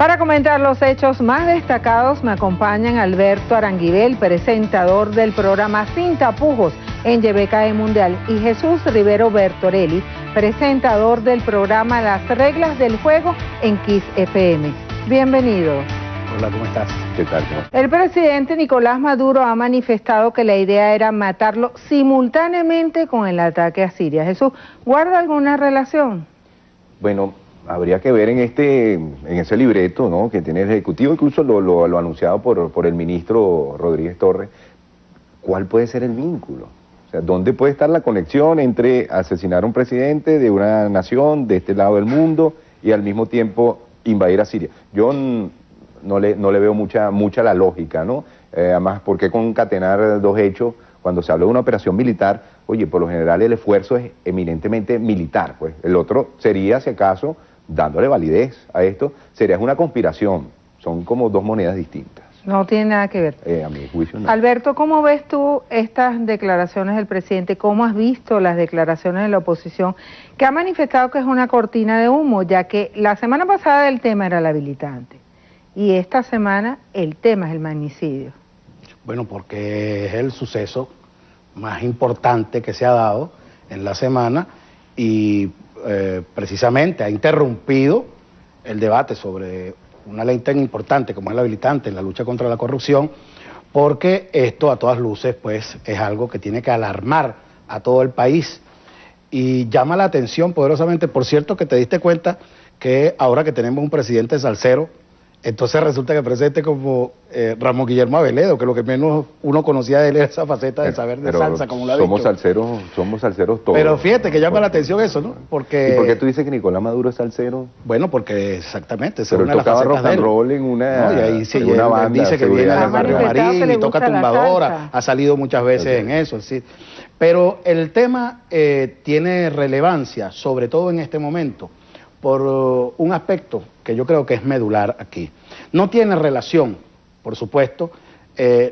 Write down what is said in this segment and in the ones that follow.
Para comentar los hechos más destacados me acompañan Alberto Aranguibel, presentador del programa Sin Tapujos en YBKE Mundial, y Jesús Rivero Bertorelli, presentador del programa Las Reglas del Juego en Kiss FM. Bienvenidos. Hola, ¿cómo estás? ¿Qué tal? El presidente Nicolás Maduro ha manifestado que la idea era matarlo simultáneamente con el ataque a Siria. Jesús, ¿guarda alguna relación? Bueno, habría que ver en ese libreto, ¿no?, que tiene el Ejecutivo, incluso lo anunciado por el ministro Rodríguez Torres, ¿cuál puede ser el vínculo? O sea, ¿dónde puede estar la conexión entre asesinar a un presidente de una nación, de este lado del mundo, y al mismo tiempo invadir a Siria? Yo no le veo mucha la lógica, ¿no? Además, ¿por qué concatenar dos hechos cuando se habla de una operación militar? Oye, por lo general el esfuerzo es eminentemente militar, pues. El otro sería, si acaso, dándole validez a esto, sería una conspiración. Son como dos monedas distintas. No tiene nada que ver. A mi juicio no. Alberto, ¿cómo ves tú estas declaraciones del presidente? ¿Cómo has visto las declaraciones de la oposición que ha manifestado que es una cortina de humo, ya que la semana pasada el tema era el habilitante y esta semana el tema es el magnicidio? Bueno, porque es el suceso más importante que se ha dado en la semana y precisamente ha interrumpido el debate sobre una ley tan importante como es la habilitante en la lucha contra la corrupción, porque esto a todas luces pues es algo que tiene que alarmar a todo el país y llama la atención poderosamente. Por cierto, que te diste cuenta que ahora que tenemos un presidente salsero, entonces resulta que el presidente como Ramón Guillermo Aveledo, que lo que menos uno conocía de él era esa faceta de saber de salsa, como lo ha dicho. Somos salseros todos. Pero fíjate que llama la atención eso, ¿no? Porque... ¿Y por qué tú dices que Nicolás Maduro es salsero? Bueno, porque exactamente, pero él tocaba rock and roll en una, no, y ahí sí, en una banda. Dice que viene del barrio Marín y toca tumbadora, ha salido muchas veces en eso, sí. Pero el tema tiene relevancia, sobre todo en este momento, por un aspecto que yo creo que es medular aquí. No tiene relación, por supuesto,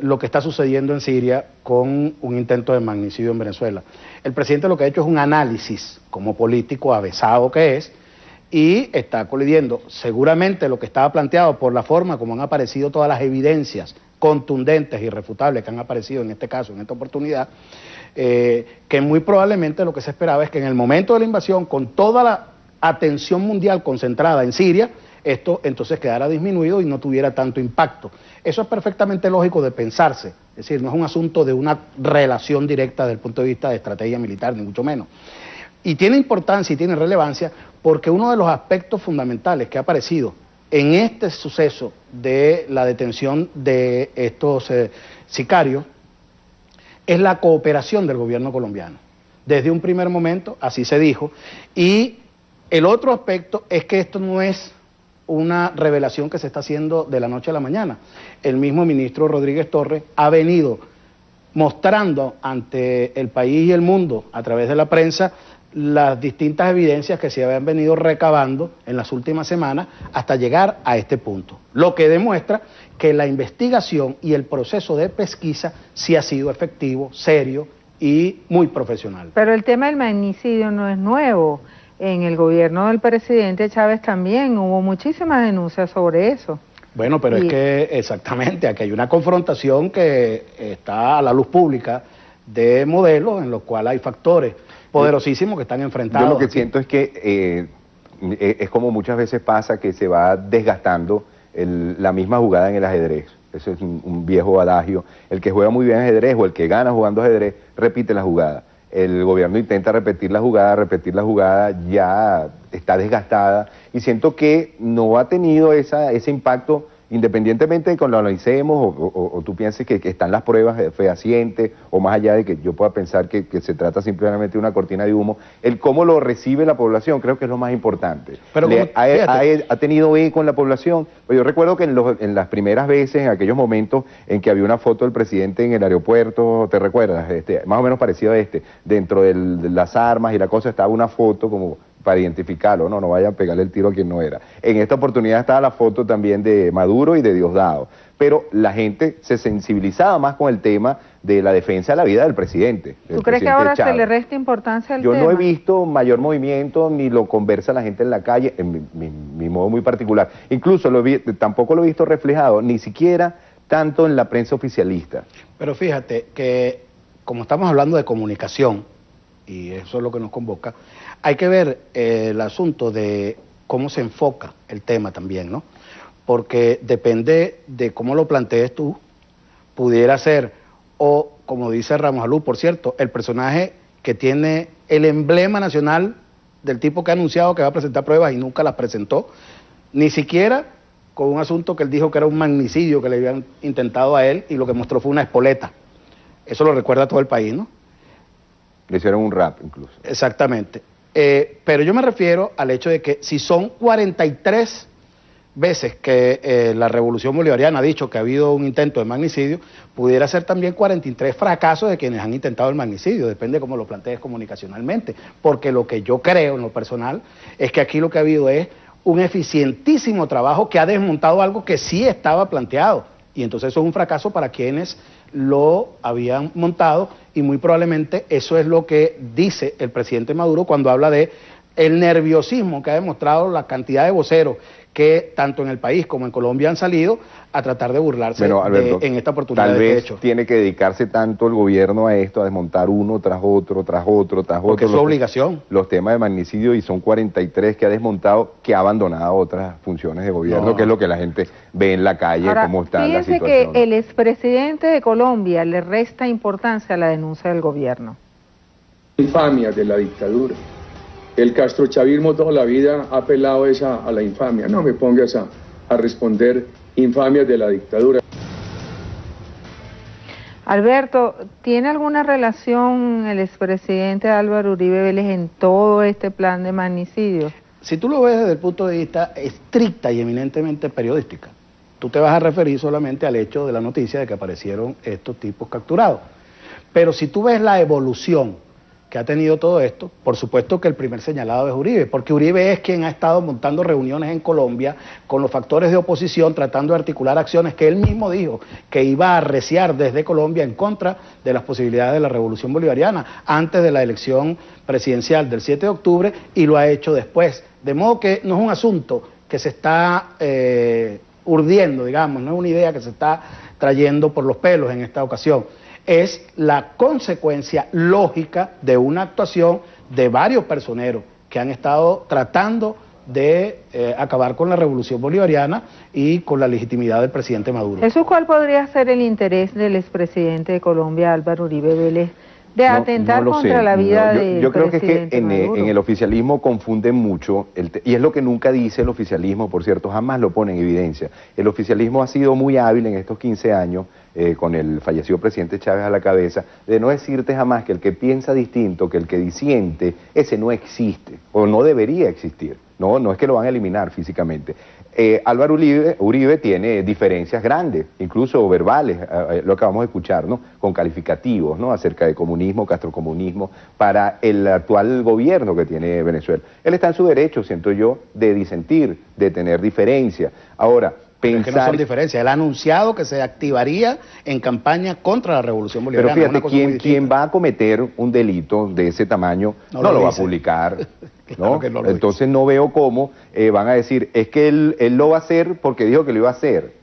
lo que está sucediendo en Siria con un intento de magnicidio en Venezuela. El presidente lo que ha hecho es un análisis, como político avesado que es, y está colidiendo seguramente lo que estaba planteado por la forma como han aparecido todas las evidencias contundentes y irrefutables que han aparecido en este caso, en esta oportunidad, que muy probablemente lo que se esperaba es que en el momento de la invasión, con toda la atención mundial concentrada en Siria, esto entonces quedara disminuido y no tuviera tanto impacto. Eso es perfectamente lógico de pensarse, es decir, no es un asunto de una relación directa desde el punto de vista de estrategia militar, ni mucho menos. Y tiene importancia y tiene relevancia porque uno de los aspectos fundamentales que ha aparecido en este suceso de la detención de estos sicarios es la cooperación del gobierno colombiano. Desde un primer momento, así se dijo, y el otro aspecto es que esto no es una revelación que se está haciendo de la noche a la mañana. El mismo ministro Rodríguez Torres ha venido mostrando ante el país y el mundo a través de la prensa las distintas evidencias que se habían venido recabando en las últimas semanas hasta llegar a este punto. Lo que demuestra que la investigación y el proceso de pesquisa sí ha sido efectivo, serio y muy profesional. Pero el tema del magnicidio no es nuevo. En el gobierno del presidente Chávez también hubo muchísimas denuncias sobre eso. Bueno, pero es que exactamente, aquí hay una confrontación que está a la luz pública de modelos en los cuales hay factores poderosísimos que están enfrentados. Yo lo que siento es que es como muchas veces pasa que se va desgastando la misma jugada en el ajedrez. Eso es un viejo adagio. El que juega muy bien ajedrez o el que gana jugando ajedrez repite la jugada. El gobierno intenta repetir la jugada, ya está desgastada y siento que no ha tenido ese impacto, independientemente de que lo analicemos o tú pienses que están las pruebas fehacientes o más allá de que yo pueda pensar que se trata simplemente de una cortina de humo, el cómo lo recibe la población creo que es lo más importante. Pero ha tenido eco en la población. Pues yo recuerdo que en las primeras veces, en aquellos momentos en que había una foto del presidente en el aeropuerto, ¿te recuerdas? Más o menos parecido a dentro de las armas y la cosa, estaba una foto como para identificarlo, no vayan a pegarle el tiro a quien no era. En esta oportunidad estaba la foto también de Maduro y de Diosdado, pero la gente se sensibilizaba más con el tema de la defensa de la vida del presidente. ¿Tú crees que ahora se le resta importancia al tema? Yo no he visto mayor movimiento, ni lo conversa la gente en la calle, en mi modo muy particular. Incluso tampoco lo he visto reflejado, ni siquiera tanto en la prensa oficialista. Pero fíjate que, como estamos hablando de comunicación, y eso es lo que nos convoca, hay que ver el asunto de cómo se enfoca el tema también, ¿no? Porque depende de cómo lo plantees tú, pudiera ser, o como dice Ramos Alú, por cierto, el personaje que tiene el emblema nacional del tipo que ha anunciado que va a presentar pruebas y nunca las presentó, ni siquiera con un asunto que él dijo que era un magnicidio que le habían intentado a él y lo que mostró fue una espoleta. Eso lo recuerda todo el país, ¿no? Le hicieron un rap incluso. Exactamente. Pero yo me refiero al hecho de que si son 43 veces que la Revolución Bolivariana ha dicho que ha habido un intento de magnicidio, pudiera ser también 43 fracasos de quienes han intentado el magnicidio, depende de cómo lo plantees comunicacionalmente, porque lo que yo creo en lo personal es que aquí lo que ha habido es un eficientísimo trabajo que ha desmontado algo que sí estaba planteado, y entonces eso es un fracaso para quienes lo habían montado, y muy probablemente eso es lo que dice el presidente Maduro cuando habla de el nerviosismo que ha demostrado la cantidad de voceros que tanto en el país como en Colombia han salido a tratar de burlarse Alberto, en esta oportunidad tal de vez hecho. Tiene que dedicarse tanto el gobierno a esto, a desmontar uno tras otro, tras otro, tras otro. Porque es su obligación. Los temas de magnicidio, y son 43 que ha desmontado, que ha abandonado otras funciones de gobierno, que es lo que la gente ve en la calle. Ahora, cómo está la situación. fíjense que el expresidente de Colombia le resta importancia a la denuncia del gobierno. Infamia de la dictadura. El castrochavismo toda la vida ha apelado a la infamia. No me pongas a responder infamias de la dictadura. Alberto, ¿tiene alguna relación el expresidente Álvaro Uribe Vélez en todo este plan de magnicidio? Si tú lo ves desde el punto de vista estricta y eminentemente periodística, tú te vas a referir solamente al hecho de la noticia de que aparecieron estos tipos capturados. Pero si tú ves la evolución que ha tenido todo esto, por supuesto que el primer señalado es Uribe, porque Uribe es quien ha estado montando reuniones en Colombia con los factores de oposición, tratando de articular acciones que él mismo dijo que iba a arreciar desde Colombia en contra de las posibilidades de la Revolución Bolivariana, antes de la elección presidencial del 7 de octubre, y lo ha hecho después. De modo que no es un asunto que se está urdiendo, digamos, no es una idea que se está trayendo por los pelos en esta ocasión. Es la consecuencia lógica de una actuación de varios personeros que han estado tratando de acabar con la Revolución Bolivariana y con la legitimidad del presidente Maduro. Jesús, ¿cuál podría ser el interés del expresidente de Colombia, Álvaro Uribe Vélez, de atentar contra la vida del yo creo que presidente Maduro? En el oficialismo confunden mucho, y es lo que nunca dice el oficialismo, por cierto, jamás lo pone en evidencia. El oficialismo ha sido muy hábil en estos 15 años, con el fallecido presidente Chávez a la cabeza, de no decirte jamás que el que piensa distinto, que el que disiente, ese no existe, o no debería existir. No es que lo van a eliminar físicamente. Álvaro Uribe tiene diferencias grandes, incluso verbales, lo acabamos de escuchar, ¿no? Con calificativos, ¿no? Acerca de comunismo, castrocomunismo, para el actual gobierno que tiene Venezuela. Él está en su derecho, siento yo, de disentir, de tener diferencias. Ahora, pensar... Es que no son diferencias. Él ha anunciado que se activaría en campaña contra la Revolución Bolivariana. Pero fíjate, quien va a cometer un delito de ese tamaño no lo va a publicar. Claro, ¿no? Entonces no veo cómo van a decir, es que él lo va a hacer porque dijo que lo iba a hacer.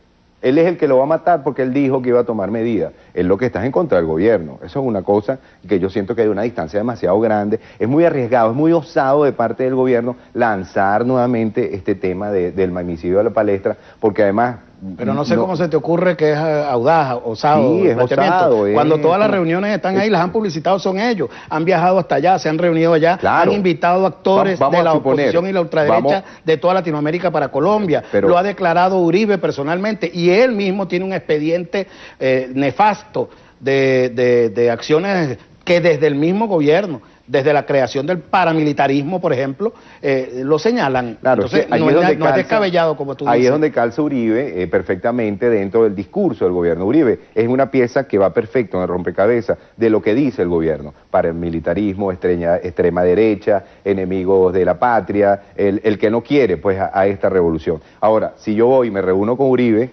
Él es el que lo va a matar porque él dijo que iba a tomar medidas. Él lo que está es en contra del gobierno. Eso es una cosa que yo siento que hay una distancia demasiado grande. Es muy arriesgado, es muy osado de parte del gobierno lanzar nuevamente este tema del magnicidio a la palestra, porque además... Pero no sé cómo se te ocurre que es audaz, osado. Sí, es osado. Cuando todas las reuniones están ahí, las han publicitado, son ellos. Han viajado hasta allá, se han reunido allá, han invitado actores de la oposición y la ultraderecha de toda Latinoamérica para Colombia. Lo ha declarado Uribe personalmente, y él mismo tiene un expediente nefasto de acciones que desde el mismo gobierno desde la creación del paramilitarismo, por ejemplo, lo señalan. Claro, entonces no es descabellado, como tú dices. Ahí es donde calza Uribe perfectamente dentro del discurso del gobierno. Uribe es una pieza que va perfecto en el rompecabezas de lo que dice el gobierno: paramilitarismo, extrema derecha, enemigos de la patria, el que no quiere pues a esta revolución. Ahora, si yo voy y me reúno con Uribe,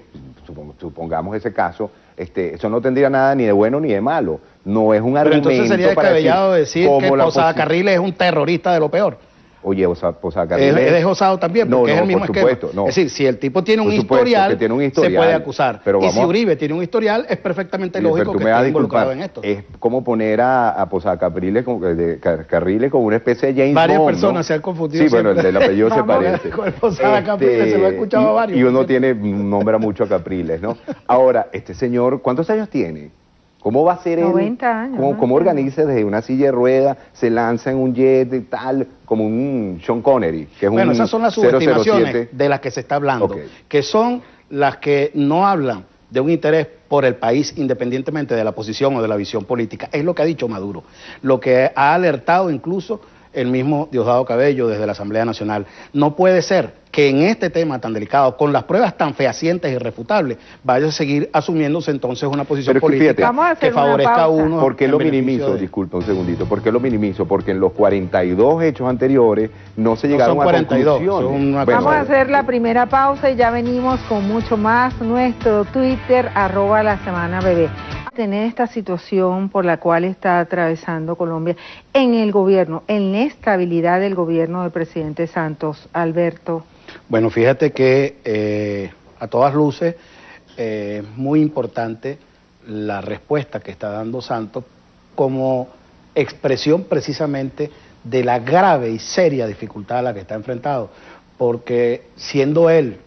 supongamos ese caso, eso no tendría nada ni de bueno ni de malo. No es un argumento. Pero entonces sería descabellado decir que Posada Carriles es un terrorista de lo peor. Oye, Posada Carriles es desglosado también, porque es el mismo esquema. No. Es decir, si el tipo tiene un historial, se puede acusar. Pero y si Uribe tiene un historial, es perfectamente lógico que esté involucrado en esto. Es como poner a Posada Carriles con una especie de James Varias Bond, personas ¿no? se han confundido. Sí, bueno, el del apellido se parece. Con el Posada Capriles se lo he escuchado a varios. Y uno nombra mucho a Capriles, ¿no? Ahora, este señor, ¿cuántos años tiene? ¿Cómo va a ser 90 años. ¿Cómo organiza desde una silla de ruedas, se lanza en un jet y tal, como un Sean Connery? Que es bueno, esas son las subestimaciones 007 de las que se está hablando, que son las que no hablan de un interés por el país independientemente de la posición o de la visión política. Es lo que ha dicho Maduro, lo que ha alertado incluso el mismo Diosdado Cabello desde la Asamblea Nacional. No puede ser que en este tema tan delicado, con las pruebas tan fehacientes y irrefutables, vaya a seguir asumiéndose entonces una posición política que favorezca a uno. ¿Por qué lo minimizo? Disculpa un segundito. ¿Por qué lo minimizo? Porque en los 42 hechos anteriores no se llegaron a conclusiones. Vamos a hacer la primera pausa y ya venimos con mucho más. Nuestro Twitter, @lasemanabebé. Tener esta situación por la cual está atravesando Colombia en el gobierno, en la estabilidad del gobierno del presidente Santos. Alberto. Bueno, fíjate que a todas luces es muy importante la respuesta que está dando Santos como expresión precisamente de la grave y seria dificultad a la que está enfrentado, porque siendo él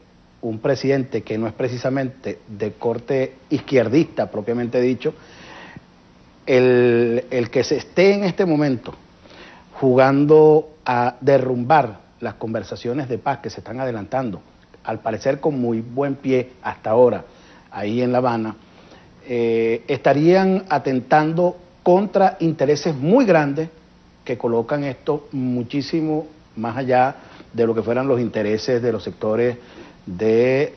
un presidente que no es precisamente de corte izquierdista propiamente dicho, el que se esté en este momento jugando a derrumbar las conversaciones de paz que se están adelantando, al parecer con muy buen pie hasta ahora, ahí en La Habana, estarían atentando contra intereses muy grandes que colocan esto muchísimo más allá de lo que fueran los intereses de los sectores de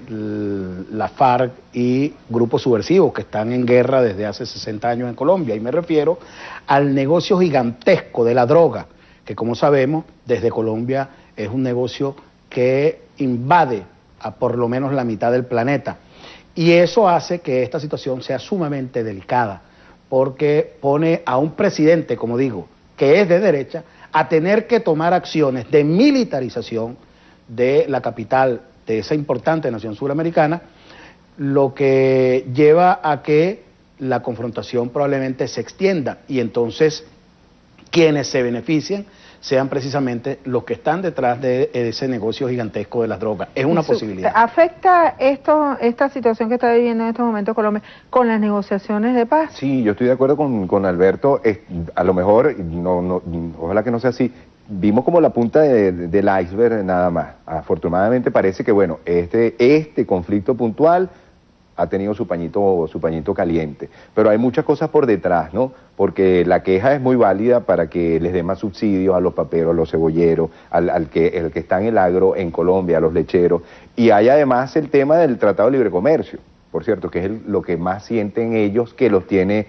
la FARC y grupos subversivos que están en guerra desde hace 60 años en Colombia. Y me refiero al negocio gigantesco de la droga, que como sabemos, desde Colombia es un negocio que invade a por lo menos la mitad del planeta. Y eso hace que esta situación sea sumamente delicada, porque pone a un presidente, como digo, que es de derecha, a tener que tomar acciones de militarización de la capital de esa importante nación suramericana, lo que lleva a que la confrontación probablemente se extienda y entonces quienes se beneficien sean precisamente los que están detrás de ese negocio gigantesco de las drogas. Es una posibilidad. ¿Afecta esta situación que está viviendo en estos momentos Colombia con las negociaciones de paz? Sí, yo estoy de acuerdo con Alberto. A lo mejor, ojalá que no sea así, vimos como la punta del iceberg nada más. Afortunadamente parece que, bueno, este conflicto puntual ha tenido su pañito caliente. Pero hay muchas cosas por detrás, ¿no? Porque la queja es muy válida para que les dé más subsidios a los paperos, a los cebolleros, el que está en el agro en Colombia, a los lecheros. Y hay además el tema del Tratado de Libre Comercio, por cierto, que es lo que más sienten ellos que los tiene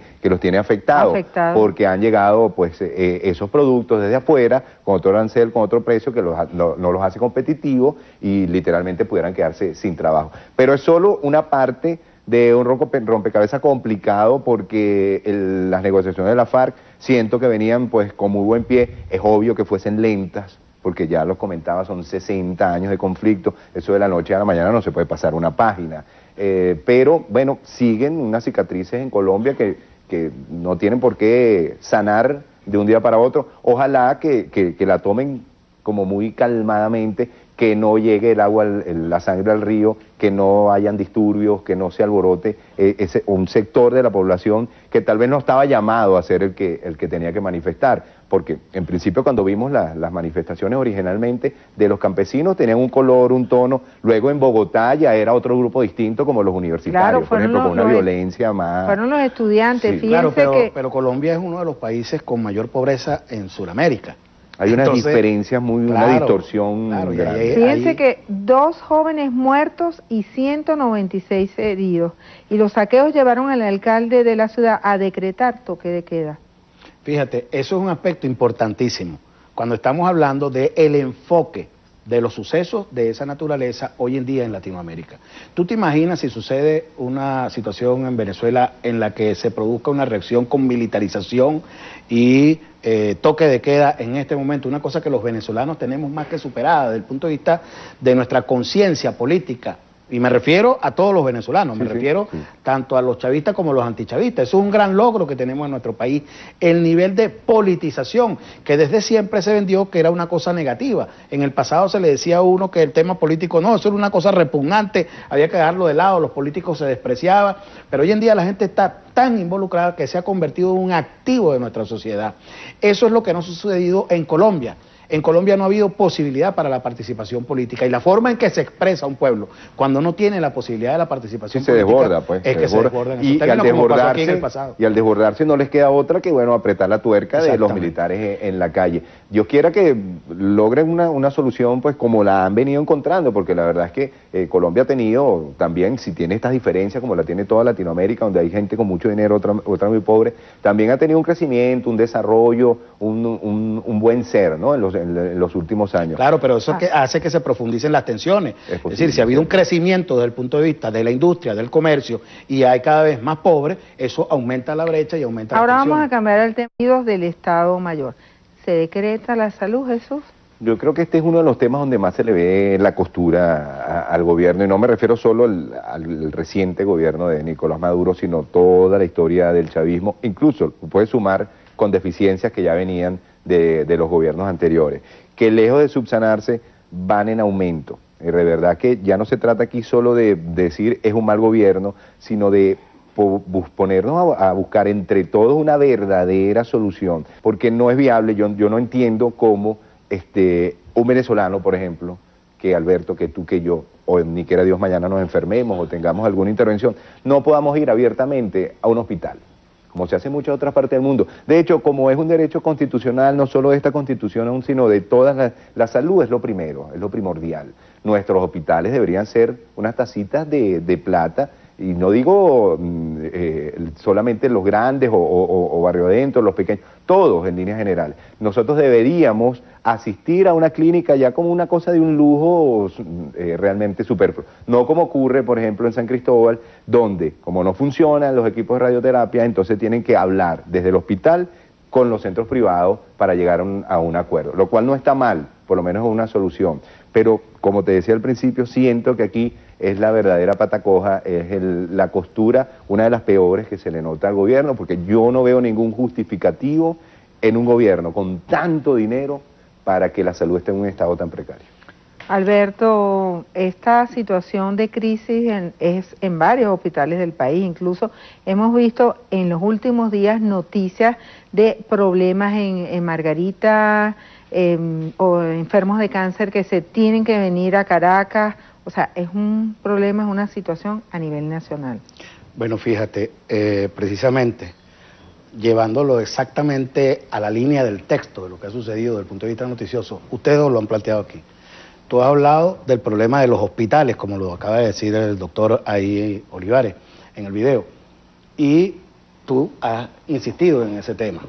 afectados. Porque han llegado pues esos productos desde afuera, con otro arancel, con otro precio que no los hace competitivos y literalmente pudieran quedarse sin trabajo. Pero es solo una parte de un rompecabezas complicado, porque las negociaciones de la FARC siento que venían pues con muy buen pie. Es obvio que fuesen lentas, porque ya los comentaba, son 60 años de conflicto, eso de la noche a la mañana no se puede pasar una página. Pero bueno, siguen unas cicatrices en Colombia que no tienen por qué sanar de un día para otro. Ojalá que la tomen como muy calmadamente, que no llegue el agua, la sangre al río, que no hayan disturbios, que no se alborote un sector de la población que tal vez no estaba llamado a ser el que tenía que manifestar, porque en principio cuando vimos las manifestaciones originalmente de los campesinos tenían un color, un tono, luego en Bogotá ya era otro grupo distinto como los universitarios, claro, por ejemplo, con una violencia más... Fueron los estudiantes, sí. Claro, pero Colombia es uno de los países con mayor pobreza en Sudamérica. Hay unas diferencias una distorsión grande. Fíjense que 2 jóvenes muertos y 196 heridos. Y los saqueos llevaron al alcalde de la ciudad a decretar toque de queda. Fíjate, eso es un aspecto importantísimo. Cuando estamos hablando del enfoque de los sucesos de esa naturaleza hoy en día en Latinoamérica. ¿Tú te imaginas si sucede una situación en Venezuela en la que se produzca una reacción con militarización y toque de queda en este momento? Una cosa que los venezolanos tenemos más que superada desde el punto de vista de nuestra conciencia política. Y me refiero a todos los venezolanos, me refiero tanto a los chavistas como a los antichavistas. Eso es un gran logro que tenemos en nuestro país, el nivel de politización, que desde siempre se vendió que era una cosa negativa. En el pasado se le decía a uno que el tema político no, eso era una cosa repugnante, había que dejarlo de lado, los políticos se despreciaban, pero hoy en día la gente está tan involucrada que se ha convertido en un activo de nuestra sociedad. Eso es lo que no ha sucedido en Colombia. En Colombia no ha habido posibilidad para la participación política y la forma en que se expresa un pueblo cuando no tiene la posibilidad de la participación política se desborda, pues, es que se desborda en esos términos, como pasó aquí en el pasado. Y al desbordarse no les queda otra que, bueno, apretar la tuerca de los militares en la calle. Dios quiera que logren una solución, pues, como la han venido encontrando, porque la verdad es que Colombia ha tenido también, si tiene estas diferencias como la tiene toda Latinoamérica, donde hay gente con mucho dinero, otra muy pobre, también ha tenido un crecimiento, un desarrollo, un buen ser, ¿no? En los últimos años. Claro, pero eso que hace que se profundicen las tensiones. Es decir, si ha habido un crecimiento desde el punto de vista de la industria, del comercio, y hay cada vez más pobres, eso aumenta la brecha y aumenta la tensión. Ahora vamos a cambiar el tema del Estado Mayor. ¿Se decreta la salud, Jesús? Yo creo que este es uno de los temas donde más se le ve la costura al gobierno, y no me refiero solo al reciente gobierno de Nicolás Maduro, sino toda la historia del chavismo, incluso puede sumar con deficiencias que ya venían de los gobiernos anteriores, que lejos de subsanarse van en aumento. De verdad que ya no se trata aquí solo de decir es un mal gobierno, sino de ponernos a buscar entre todos una verdadera solución, porque no es viable. Yo no entiendo cómo un venezolano, por ejemplo, que Alberto, que tú, que yo, o ni quiera Dios mañana nos enfermemos o tengamos alguna intervención, no podamos ir abiertamente a un hospital, como se hace en muchas otras partes del mundo. De hecho, como es un derecho constitucional, no solo de esta constitución aún, sino de todas la salud es lo primero, es lo primordial. Nuestros hospitales deberían ser unas tacitas de plata, y no digo solamente los grandes o barrio adentro, los pequeños, todos en líneas generales. Nosotros deberíamos asistir a una clínica ya como una cosa de un lujo realmente superfluo. No como ocurre, por ejemplo, en San Cristóbal, donde, como no funcionan los equipos de radioterapia, entonces tienen que hablar desde el hospital con los centros privados para llegar a un acuerdo, lo cual no está mal, por lo menos es una solución. Pero, como te decía al principio, siento que aquí es la verdadera pata coja, es la costura, una de las peores que se le nota al gobierno, porque yo no veo ningún justificativo en un gobierno con tanto dinero para que la salud esté en un estado tan precario. Alberto, esta situación de crisis es en varios hospitales del país, incluso hemos visto en los últimos días noticias de problemas en Margarita, o enfermos de cáncer que se tienen que venir a Caracas. O sea, es un problema, es una situación a nivel nacional. Bueno, fíjate, precisamente, llevándolo exactamente a la línea del texto de lo que ha sucedido desde el punto de vista noticioso, ustedes lo han planteado aquí. Tú has hablado del problema de los hospitales, como lo acaba de decir el doctor ahí Olivares en el video, y tú has insistido en ese tema.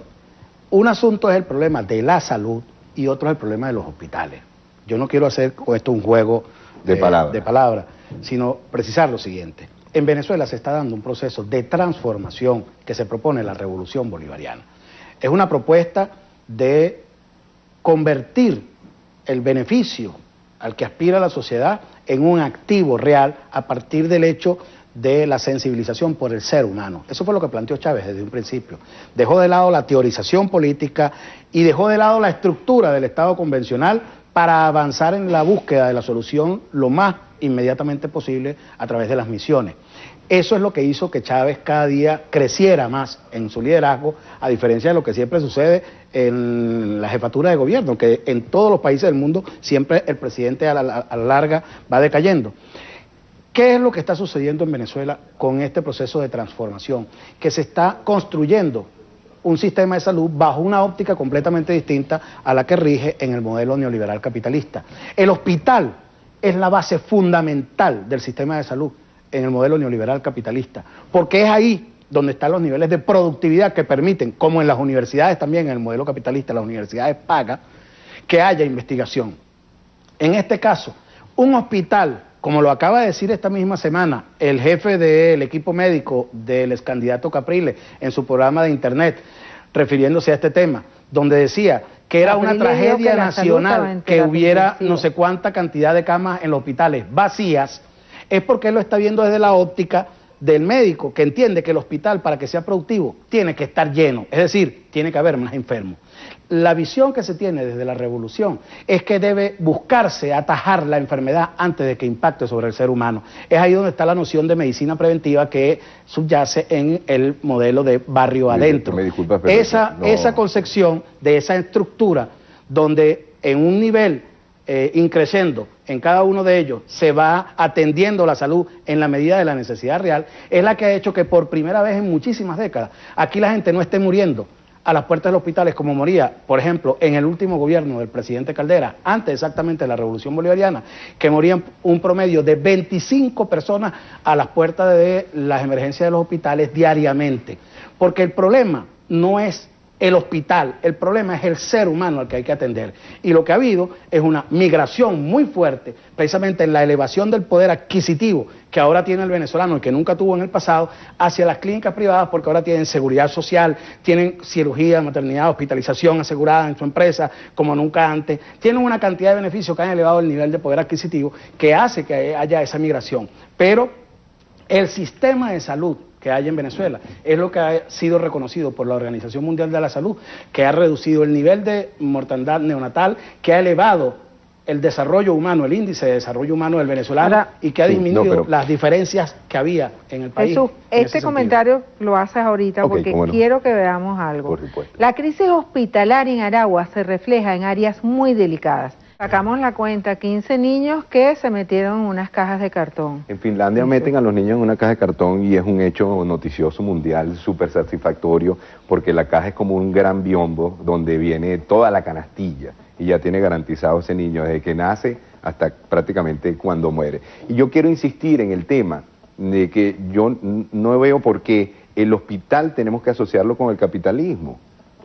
Un asunto es el problema de la salud y otro es el problema de los hospitales. Yo no quiero hacer con esto un juego de palabras, sino precisar lo siguiente. En Venezuela se está dando un proceso de transformación que se propone la Revolución Bolivariana. Es una propuesta de convertir el beneficio al que aspira la sociedad en un activo real a partir del hecho de la sensibilización por el ser humano. Eso fue lo que planteó Chávez desde un principio. Dejó de lado la teorización política y dejó de lado la estructura del Estado convencional para avanzar en la búsqueda de la solución lo más inmediatamente posible a través de las misiones. Eso es lo que hizo que Chávez cada día creciera más en su liderazgo, a diferencia de lo que siempre sucede en la jefatura de gobierno, que en todos los países del mundo siempre el presidente a la larga va decayendo. ¿Qué es lo que está sucediendo en Venezuela con este proceso de transformación? Que se está construyendo un sistema de salud bajo una óptica completamente distinta a la que rige en el modelo neoliberal capitalista. El hospital es la base fundamental del sistema de salud en el modelo neoliberal capitalista, porque es ahí donde están los niveles de productividad que permiten, como en las universidades también, en el modelo capitalista, las universidades pagan, que haya investigación. En este caso, un hospital, como lo acaba de decir esta misma semana el jefe del equipo médico del ex candidato Capriles en su programa de internet, refiriéndose a este tema, donde decía que era una tragedia nacional que hubiera no sé cuánta cantidad de camas en los hospitales vacías, es porque él lo está viendo desde la óptica del médico, que entiende que el hospital, para que sea productivo, tiene que estar lleno, es decir, tiene que haber más enfermos. La visión que se tiene desde la revolución es que debe buscarse atajar la enfermedad antes de que impacte sobre el ser humano. Es ahí donde está la noción de medicina preventiva que subyace en el modelo de barrio adentro. Esa concepción de esa estructura donde en un nivel increciendo en cada uno de ellos se va atendiendo la salud en la medida de la necesidad real, es la que ha hecho que por primera vez en muchísimas décadas aquí la gente no esté muriendo a las puertas de los hospitales como moría, por ejemplo, en el último gobierno del presidente Caldera, antes exactamente de la Revolución Bolivariana, que morían un promedio de 25 personas a las puertas de las emergencias de los hospitales diariamente. Porque el problema no es el hospital, el problema es el ser humano al que hay que atender. Y lo que ha habido es una migración muy fuerte, precisamente en la elevación del poder adquisitivo que ahora tiene el venezolano y que nunca tuvo en el pasado, hacia las clínicas privadas, porque ahora tienen seguridad social, tienen cirugía, maternidad, hospitalización asegurada en su empresa como nunca antes, tienen una cantidad de beneficios que han elevado el nivel de poder adquisitivo que hace que haya esa migración. Pero el sistema de salud que hay en Venezuela es lo que ha sido reconocido por la Organización Mundial de la Salud, que ha reducido el nivel de mortandad neonatal, que ha elevado el desarrollo humano, el índice de desarrollo humano del venezolano y que ha disminuido las diferencias que había en el país. Jesús, este comentario lo haces ahorita porque quiero que veamos algo. Por supuesto. La crisis hospitalaria en Aragua se refleja en áreas muy delicadas. Sacamos la cuenta, 15 niños que se metieron en unas cajas de cartón. En Finlandia meten a los niños en una caja de cartón y es un hecho noticioso mundial, súper satisfactorio, porque la caja es como un gran biombo donde viene toda la canastilla y ya tiene garantizado ese niño desde que nace hasta prácticamente cuando muere. Y yo quiero insistir en el tema de que yo no veo por qué el hospital tenemos que asociarlo con el capitalismo.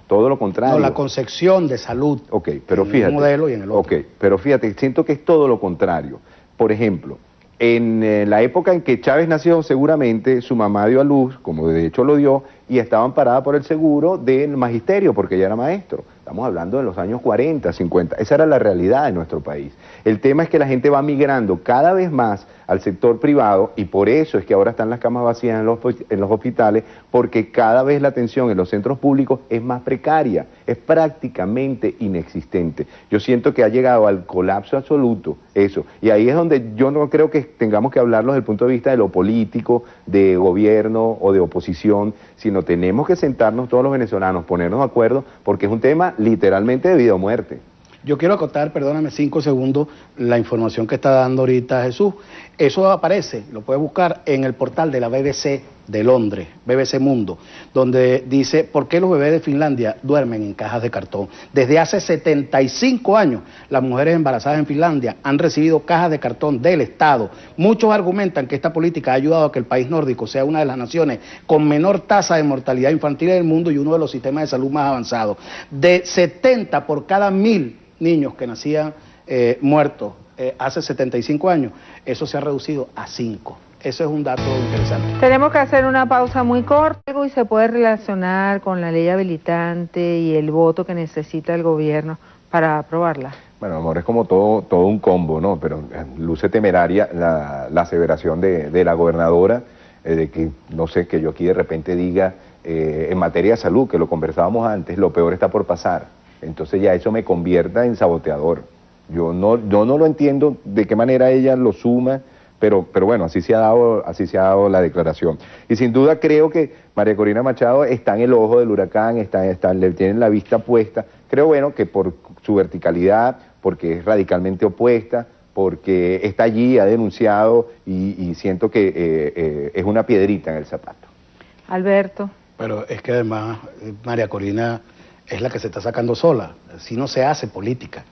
Todo lo contrario. No, la concepción de salud. Ok, pero fíjate. En un modelo y en el otro. Ok, pero fíjate, siento que es todo lo contrario. Por ejemplo, en la época en que Chávez nació, seguramente su mamá dio a luz, como de hecho lo dio, y estaba amparada por el seguro del magisterio, porque ella era maestro. Estamos hablando de los años 40, 50. Esa era la realidad de nuestro país. El tema es que la gente va migrando cada vez más al sector privado y por eso es que ahora están las camas vacías en los hospitales, porque cada vez la atención en los centros públicos es más precaria, es prácticamente inexistente. Yo siento que ha llegado al colapso absoluto eso, y ahí es donde yo no creo que tengamos que hablarlo desde el punto de vista de lo político, de gobierno o de oposición, sino tenemos que sentarnos todos los venezolanos, ponernos de acuerdo, porque es un tema literalmente de vida o muerte. Yo quiero acotar, perdóname 5 segundos, la información que está dando ahorita Jesús. Eso aparece, lo puedes buscar en el portal de la BBC de Londres, BBC Mundo, donde dice por qué los bebés de Finlandia duermen en cajas de cartón. Desde hace 75 años, las mujeres embarazadas en Finlandia han recibido cajas de cartón del Estado. Muchos argumentan que esta política ha ayudado a que el país nórdico sea una de las naciones con menor tasa de mortalidad infantil del mundo y uno de los sistemas de salud más avanzados. De 70 por cada 1000 niños que nacían muertos hace 75 años, eso se ha reducido a 5. Eso es un dato interesante. Tenemos que hacer una pausa muy corta y se puede relacionar con la ley habilitante y el voto que necesita el gobierno para aprobarla. Bueno, amor, es como todo un combo, ¿no? Pero luce temeraria la aseveración de la gobernadora, de que, no sé, que yo aquí de repente diga, en materia de salud, que lo conversábamos antes, lo peor está por pasar. Entonces ya eso me convierta en saboteador. Yo no lo entiendo de qué manera ella lo suma, pero bueno, así se ha dado la declaración. Y sin duda creo que María Corina Machado está en el ojo del huracán, le tienen la vista puesta. Creo, bueno, que por su verticalidad, porque es radicalmente opuesta, porque está allí, ha denunciado y siento que es una piedrita en el zapato. Alberto. Pero es que además María Corina es la que se está sacando sola, así no se hace política.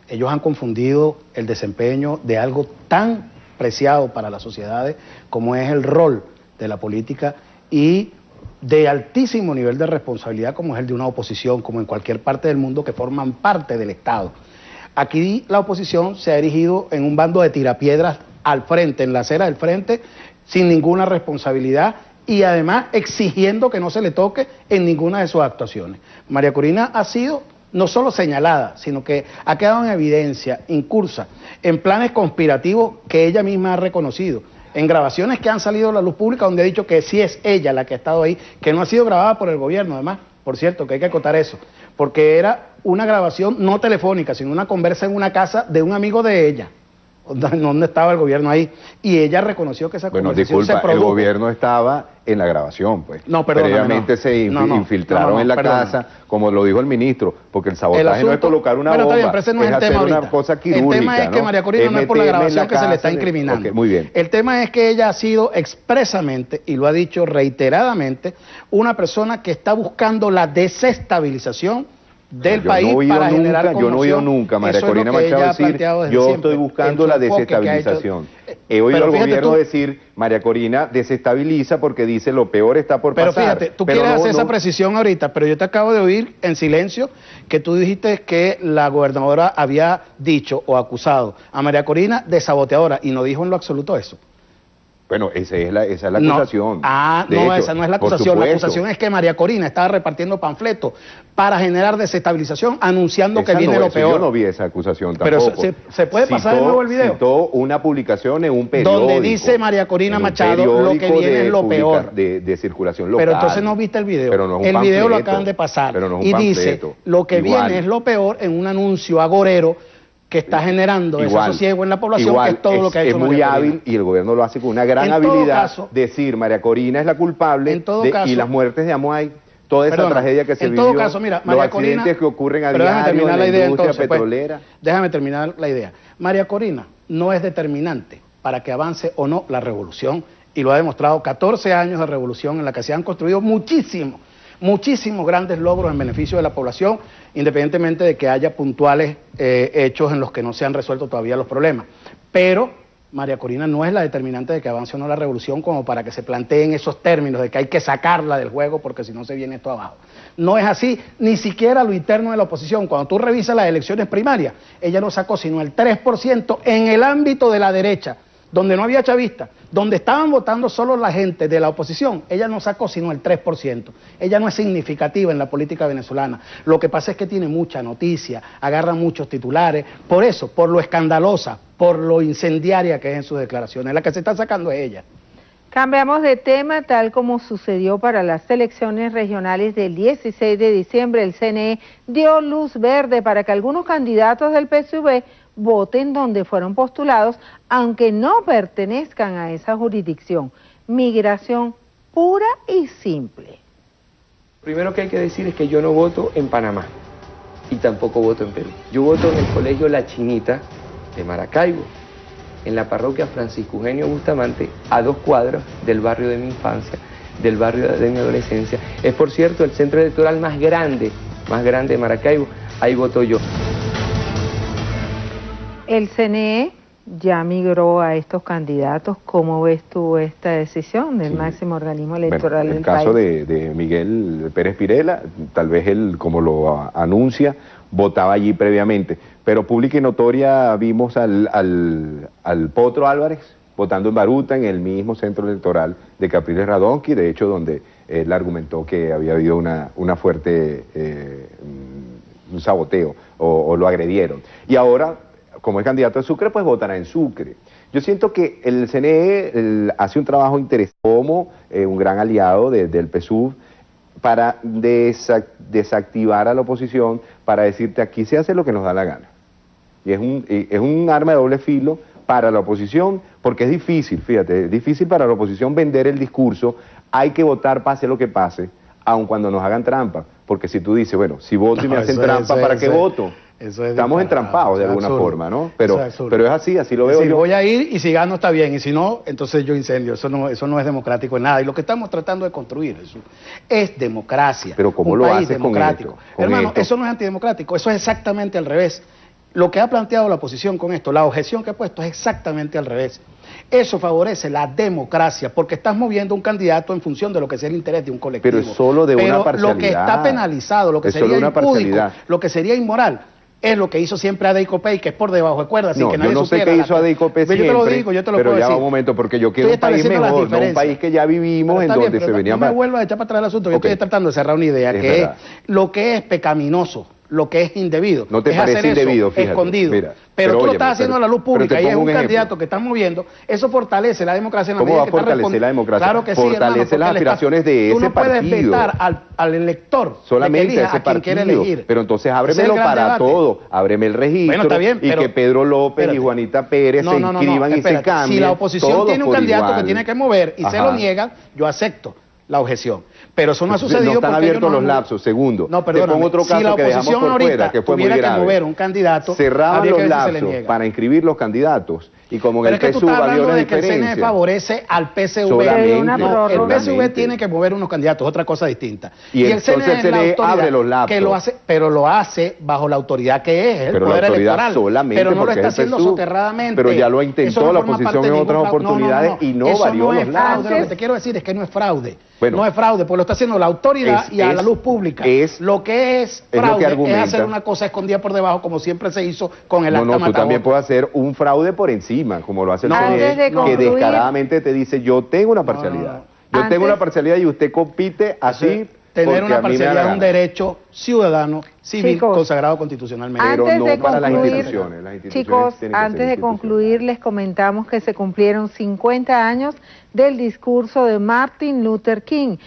Ellos han confundido el desempeño de algo tan preciado para las sociedades como es el rol de la política y de altísimo nivel de responsabilidad como es el de una oposición, como en cualquier parte del mundo que forman parte del Estado. Aquí la oposición se ha erigido en un bando de tirapiedras al frente, en la acera del frente, sin ninguna responsabilidad y además exigiendo que no se le toque en ninguna de sus actuaciones. María Corina ha sido no solo señalada, sino que ha quedado en evidencia, incursa, en planes conspirativos que ella misma ha reconocido, en grabaciones que han salido a la luz pública donde ha dicho que sí es ella la que ha estado ahí, que no ha sido grabada por el gobierno, además, por cierto, que hay que acotar eso, porque era una grabación no telefónica, sino una conversa en una casa de un amigo de ella, donde estaba el gobierno ahí, y ella reconoció que esa conversación se produjo. El gobierno estaba en la grabación, pues. No, perdóname, previamente se infiltraron en la casa, como lo dijo el ministro, porque el sabotaje no es colocar una bomba, bien, pero ese no es el tema hacer ahorita. una cosa quirúrgica. El tema es que María Corina no es por la grabación que se le está incriminando. Okay, muy bien. El tema es que ella ha sido expresamente, y lo ha dicho reiteradamente, una persona que está buscando la desestabilización del país para generar conmoción. Yo no he oído nunca María Corina Machado decir, yo estoy buscando la desestabilización. He oído al gobierno decir, María Corina desestabiliza porque dice lo peor está por pasar. Pero fíjate, tú quieres hacer esa precisión ahorita, pero yo te acabo de oír en silencio que tú dijiste que la gobernadora había dicho o acusado a María Corina de saboteadora y no dijo en lo absoluto eso. Bueno, esa es la acusación. Esa no es la acusación. La acusación es que María Corina estaba repartiendo panfletos para generar desestabilización, anunciando que viene lo peor. Yo no vi esa acusación tampoco. Pero se puede pasar de nuevo el video. Citó una publicación en un periódico. Donde dice María Corina Machado lo que viene es lo peor. De circulación local. Pero entonces no viste el video. Pero no es un el panfleto, video lo acaban de pasar. Pero no es un y panfleto. Dice lo que viene es lo peor en un anuncio agorero que está generando ese sosiego en la población, que es todo lo que ha hecho María Corina. Es muy hábil y el gobierno lo hace con una gran habilidad, decir María Corina es la culpable y las muertes de Amuay, toda esa tragedia que se vivió, en todo caso, mira, María los accidentes Corina, que ocurren a diario en la industria petrolera. Déjame terminar la idea. María Corina no es determinante para que avance o no la revolución, y lo ha demostrado 14 años de revolución en la que se han construido muchísimos grandes logros en beneficio de la población, independientemente de que haya puntuales hechos en los que no se han resuelto todavía los problemas. Pero María Corina no es la determinante de que avance o no la revolución como para que se planteen esos términos de que hay que sacarla del juego porque si no se viene esto abajo. No es así, ni siquiera lo interno de la oposición. Cuando tú revisas las elecciones primarias, ella no sacó sino el 3% en el ámbito de la derecha, donde no había chavistas, donde estaban votando solo la gente de la oposición, ella no sacó sino el 3%. Ella no es significativa en la política venezolana. Lo que pasa es que tiene mucha noticia, agarra muchos titulares, por eso, por lo escandalosa, por lo incendiaria que es en sus declaraciones. La que se está sacando es ella. Cambiamos de tema, tal como sucedió para las elecciones regionales del 16 de diciembre, el CNE dio luz verde para que algunos candidatos del PSUV voten donde fueron postulados, aunque no pertenezcan a esa jurisdicción. Migración pura y simple. Primero que hay que decir es que yo no voto en Panamá y tampoco voto en Perú. Yo voto en el colegio La Chinita de Maracaibo, en la parroquia Francisco Eugenio Bustamante, a 2 cuadras del barrio de mi infancia, del barrio de mi adolescencia. Es, por cierto, el centro electoral más grande de Maracaibo. Ahí voto yo. El CNE ya migró a estos candidatos. ¿Cómo ves tú esta decisión del máximo organismo electoral del país? En el caso de Miguel Pérez Pirela, tal vez él, como lo anuncia, votaba allí previamente. Pero pública y notoria vimos al Potro Álvarez votando en Baruta, en el mismo centro electoral de Capriles Radonqui, de hecho donde él argumentó que había habido una fuerte un saboteo o lo agredieron. Y ahora, como es candidato de Sucre, pues votará en Sucre. Yo siento que el CNE hace un trabajo interesante como un gran aliado del PSUV para desactivar a la oposición, para decirte aquí se hace lo que nos da la gana. Y es un arma de doble filo para la oposición, porque es difícil, fíjate, es difícil para la oposición vender el discurso, hay que votar pase lo que pase, aun cuando nos hagan trampa, porque si tú dices, bueno, si voto y me hacen trampa, ¿para qué voto? Estamos entrampados de alguna forma, ¿no? Pero es así lo veo yo. Voy a ir y si gano está bien, y si no, entonces yo incendio. Eso no es democrático en nada. Y lo que estamos tratando de construir, Jesús, es democracia. Pero ¿cómo lo haces democrático? Hermano, eso no es antidemocrático, eso es exactamente al revés. Lo que ha planteado la oposición con esto, la objeción que ha puesto es exactamente al revés. Eso favorece la democracia, porque estás moviendo un candidato en función de lo que sea el interés de un colectivo. Pero es solo de una parcialidad. Lo que está penalizado, lo que sería impúdico, lo que sería inmoral, es lo que hizo siempre Adeicopey, que es por debajo de cuerda, así no, que nadie yo no sé qué hizo Adeicopey siempre, yo te lo digo, yo te lo puedo decir. Pero ya un momento, porque yo quiero un país mejor, no un país que ya vivimos, en donde se venía... No me vuelvas a echar para atrás el asunto, yo estoy tratando de cerrar una idea, que es lo que es pecaminoso, lo que es indebido. No te parece indebido, fíjate. Escondido. Mira, pero tú lo estás haciendo a la luz pública y es un candidato que estás moviendo, eso fortalece la democracia en la medida que está respondiendo. ¿Cómo va a fortalecer la democracia? Claro que sí, fortalece las aspiraciones de ese partido. Tú no puedes vetar al elector solamente a quien quiere elegir. Pero entonces ábremelo para todo, ábreme el registro y que Pedro López y Juanita Pérez se inscriban y se cambien. Si la oposición tiene un candidato que tiene que mover y se lo niegan, yo acepto la objeción. Pero eso no ha sucedido porque... No están abiertos los lapsos. Segundo, no, te pongo otro caso que dejamos por fuera, que fue muy grave. Que mover un candidato, cerraban los lapsos para inscribir los candidatos, y como en el PSUV había una diferencia. Que el CNE favorece al PSV. No, el PSV tiene que mover unos candidatos, otra cosa distinta. Y entonces el CNE abre los lapsos. Que lo hace, pero lo hace bajo la autoridad que es, el poder electoral. Pero no lo está haciendo soterradamente. Pero ya lo intentó la oposición en otras oportunidades y no varió los lapsos. Lo que te quiero decir es que no es fraude. No es fraude, porque lo está haciendo la autoridad y a la luz pública. Lo que es fraude es hacer una cosa escondida por debajo, como siempre se hizo con el acta Matamoros. Tú también puedes hacer un fraude por encima, como lo hace el CNE, que descaradamente te dice, yo tengo una parcialidad. Yo tengo una parcialidad y usted compite así. Tener una parcialidad es un derecho ciudadano, civil, consagrado constitucionalmente. Pero no para las instituciones. Chicos, antes de concluir, les comentamos que se cumplieron 50 años del discurso de Martin Luther King.